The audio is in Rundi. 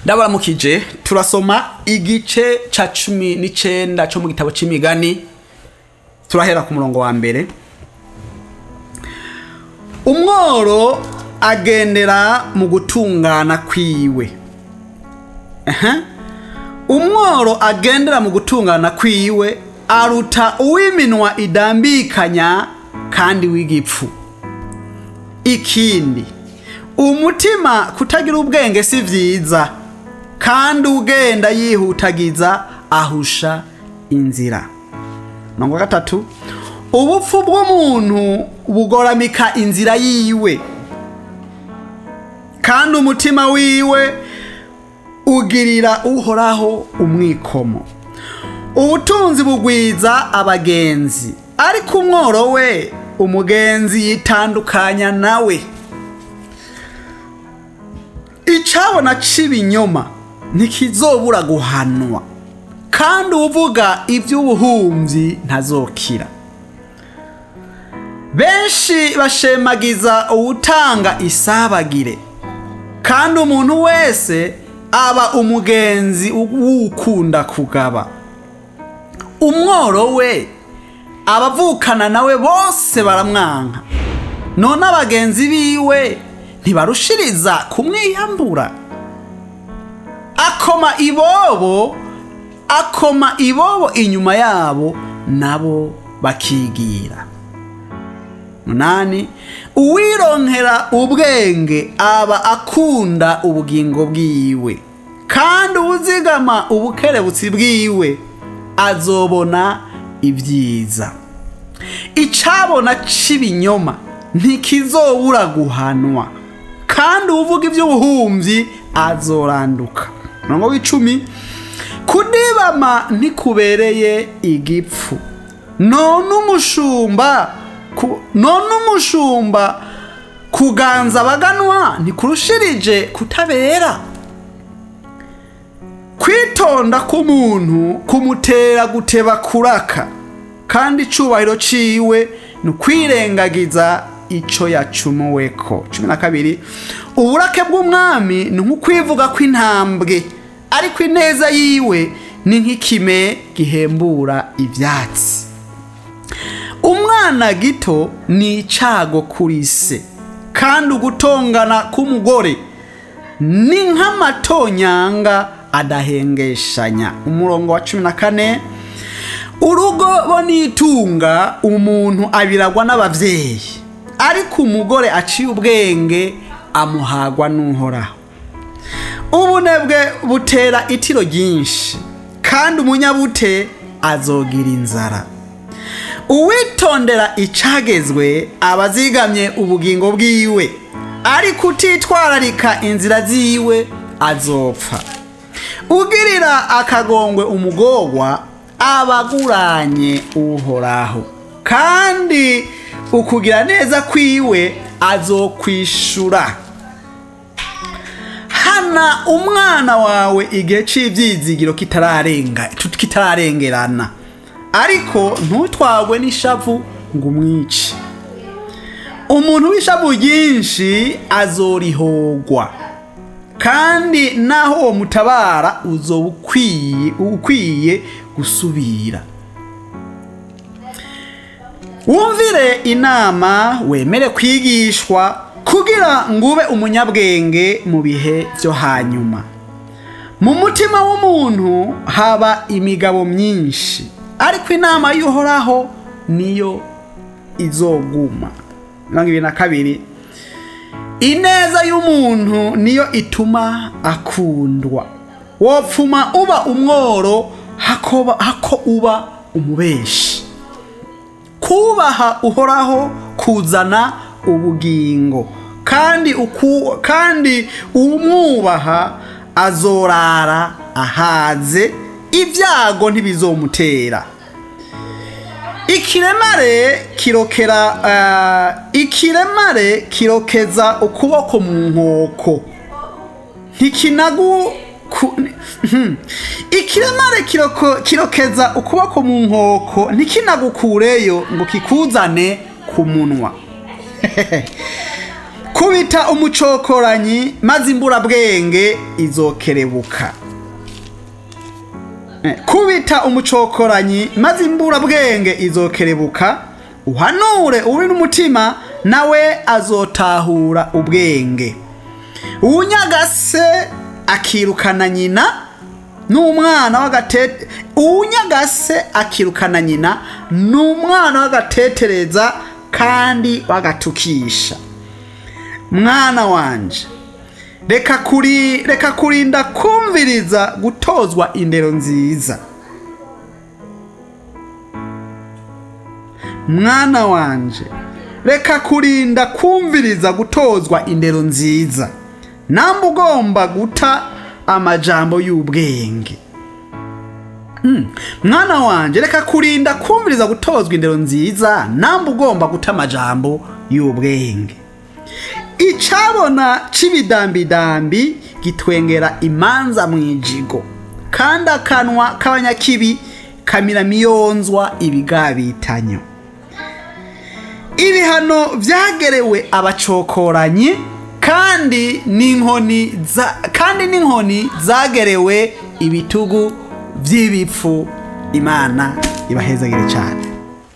Ndabaramukije turasoma igice ca 19 cyo mu gitabo cy'Imigani. Turahera ku murongo wa mbere. Umworo agendera mu gutungana kwiwe. Umworo agendera mu gutungana kwiwe aruta uw'iminwa idambikanya kandi w'igipfu. Ikindi, umutima kutagira ubwenge si vyiza, kandi ugenda yihutagiza ahusha inzira. Nongo gatatu, ubupfu bw'umuntu bugoramika inzira yiwe, kandi umutima wiwe ugirira uhoraho umwikomo. Ubutunzi bugwiza abagenzi, ariko umworo we umugenzi yitandukanya nawe. Icabona c'ibinyoma ntikizobura guhanwa, kandi uvuga ivy'ubuhumvyi ntazokira. Benshi bashemagiza uwutanga isabagire, kandi umuntu wese aba umugenzi wukunda kugaba. Umworo we abavukana nawe bose baramwanka, none abagenzi biwe ntibarushiriza kumwiyambura. Akoma ibobo inyuma yabo, nabo bakigira. 8. Uwironkera ubwenge aba akunda ubugingo bwiwe, kandi uzigama ubukerebutsi bwiwe azobona ibyiza. Icabona c'ibinyoma ntikizobura guhanwa, kandi uvuga ivy'ubuhumvyi azoranduka. Nongo w'icumi, kudibama ntikubereye igipfu, none umushumba kuganza abaganwa ntikurushirije kutabera. Kwitonda k'umuntu kumutera guteba kuraka, kandi icubahiro ciwe nukwirengagiza ico yacumuweko. 12. Uburake bw'umwami ni nk'ukwivuga kw'intambwe, ariko ineza yiwe ni nk'ikime gihembura ivyatsi. Umwana gito ni icago kuri se, kandi ugutongana k'umugore ni nk'amatonyanga adahengeshanya. Umurongo wa 14. Urugo bo nitunga umuntu abiragwa n'abavyeyi, ariko umugore aciye ubwenge amuhagwa n'uhoraho. Ubunebwe butera itiro ryinshi, kandi umunyabute azogira inzara. Uwitondera icagezwe abazigamye ubugingo bwiwe, ariko utitwararika inzira ziwe azopfa. Ugirira akagongwe umugorwa abaguranye uhoraho, kandi ukugira neza kwiwe azokwishura. Hana umwana wawe igihe c'ivyizigiro kitararengerana, ariko ntutwagwe n'ishavu ngo umwice. Umuntu w'ishavu ryinshi azorihogwa, kandi naho uwo mutabara uzoba ukwiye gusubira. Wumvire inama, wemere kwigishwa, kugira ngube umunyabwenge mu bihe vyo hanyuma. Mu mutima w'umuntu haba imigabo myinshi, ariko inama y'uhoraho niyo izoguma. 22. Ineza y'umuntu niyo ituma akundwa, wopfuma uba umworo hako uba umubeshi. Kubaha uhoraho kuzana ubugingo, kandi umwubaha azorara ahaze, ibyago ntibizomutera. Ikiremare kirokeza ukuboko mu nkoko, ikiremare kirokeza ukuboko mu nkoko ntikinagukureyo ngo kikuzane ku munwa. Ku kubita umucokoranyi maze imburabwenge izokerebuka. Kubita umucokoranyi maze imburabwenge izokerebuka, uhanure uri n'umutima nawe azotahura ubwenge. Uwunyagase akirukana nyina n'umwana w'agatete, uwunyagase akirukana nyina n'umwana w'agatetereza kandi wagatukisha. Mwana wanje, reka kurinda kumviriza gutozwa indero nziza. Mwana wanje, reka kurinda kumviriza gutozwa indero nziza, namba ugomba guta amajambo y'ubwenge. Mwana wanje, reka kurinda kumviriza gutozwa indero nziza, namba ugomba guta amajambo y'ubwenge. Icabona c'ibidambidambi gitwengera imanza mwijigo, kandi akanwa k'abanyakibi kamira miyonzwa ibigabitanyo. Ibihano vyagerewe abacokoranyi, kandi n'inkoni zagerewe ibitugu vy'ibipfu. Imana ibahezagire cyane.